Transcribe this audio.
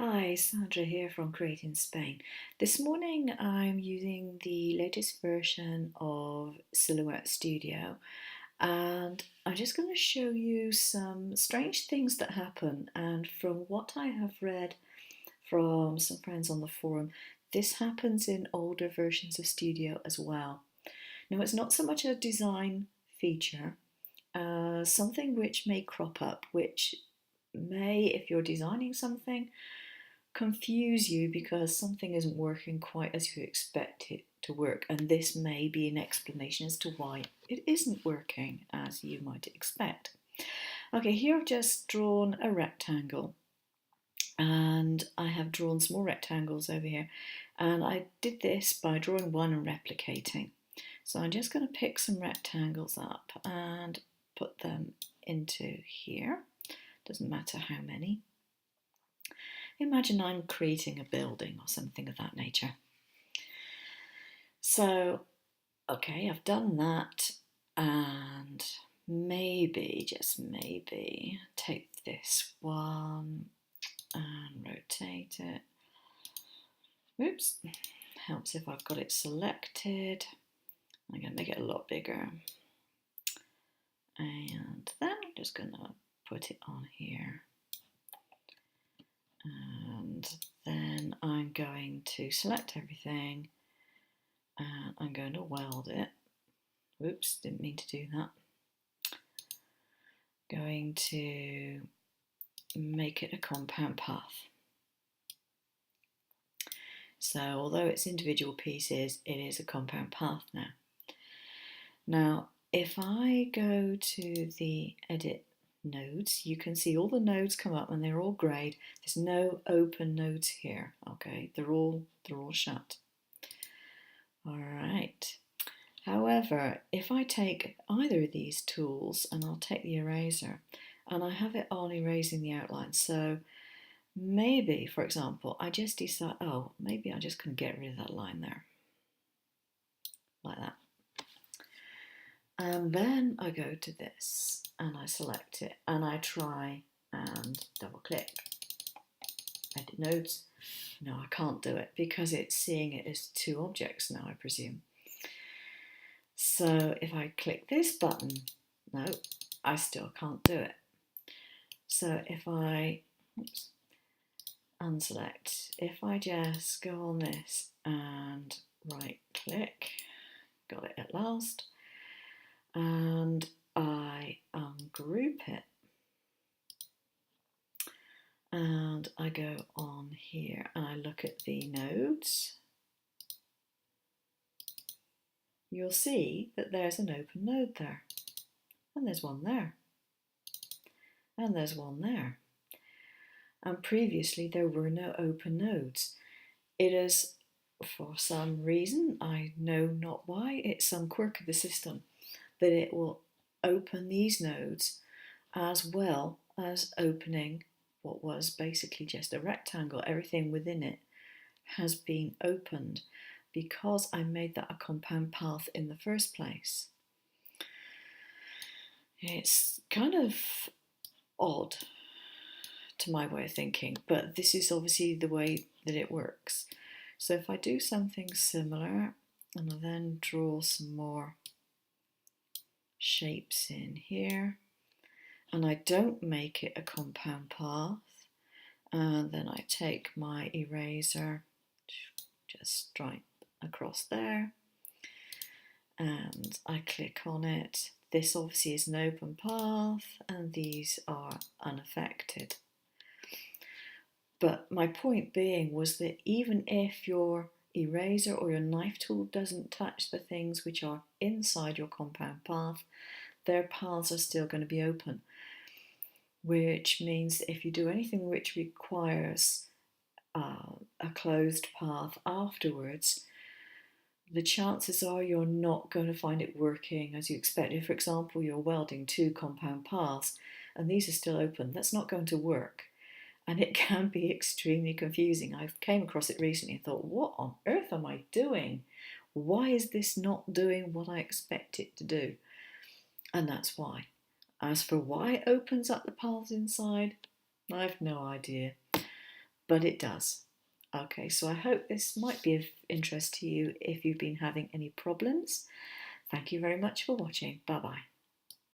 Hi, Sandra here from Creating Spain. This morning I'm using the latest version of Silhouette Studio, and I'm just going to show you some strange things that happen. And from what I have read from some friends on the forum, this happens in older versions of Studio as well. Now, it's not so much a design feature, something which may crop up, which may, if you're designing something, confuse you because something isn't working quite as you expect it to work, and this may be an explanation as to why it isn't working as you might expect. Okay, here I've just drawn a rectangle, and I have drawn some more rectangles over here, and I did this by drawing one and replicating. So I'm just going to pick some rectangles up and put them into here. Doesn't matter how many. Imagine I'm creating a building or something of that nature. So, okay, I've done that, and maybe, just maybe, take this one and rotate it. Oops, helps if I've got it selected. I'm going to make it a lot bigger. And then I'm just going to put it on here. And then I'm going to select everything, and I'm going to weld it. Oops, didn't mean to do that. Going to make it a compound path. So although it's individual pieces, it is a compound path now. Now, if I go to the edit nodes, you can see all the nodes come up and they're all grayed. There's no open nodes here. Okay, they're all shut. All right. However, if I take either of these tools, and I'll take the eraser, and I have it on erasing the outline, so maybe, for example, I just decide, oh, maybe I'm just going to get rid of that line there, like that. And then I go to this, and I select it, and I try and double click. Edit nodes. No, I can't do it because it's seeing it as two objects now, I presume. So if I click this button, no, I still can't do it. So if I unselect, if I just go on this and right click, got it at last, and I ungroup it, and I go on here and I look at the nodes, you'll see that there's an open node there, and there's one there, and there's one there. And previously there were no open nodes. It is, for some reason, I know not why, it's some quirk of the system, that it will open these nodes as well as opening what was basically just a rectangle. Everything within it has been opened because I made that a compound path in the first place. It's kind of odd to my way of thinking, but this is obviously the way that it works. So if I do something similar, and I then draw some more shapes in here, and I don't make it a compound path, and then I take my eraser, just stripe across there, and I click on it. This obviously is an open path, and these are unaffected. But my point being was that even if your eraser or your knife tool doesn't touch the things which are inside your compound path, their paths are still going to be open, which means that if you do anything which requires a closed path afterwards, the chances are you're not going to find it working as you expected. For example, you're welding two compound paths and these are still open. That's not going to work. And it can be extremely confusing. I came across it recently and thought, what on earth am I doing? Why is this not doing what I expect it to do? And that's why. As for why it opens up the paths inside, I've no idea. but it does. Okay, so I hope this might be of interest to you if you've been having any problems. Thank you very much for watching. Bye bye.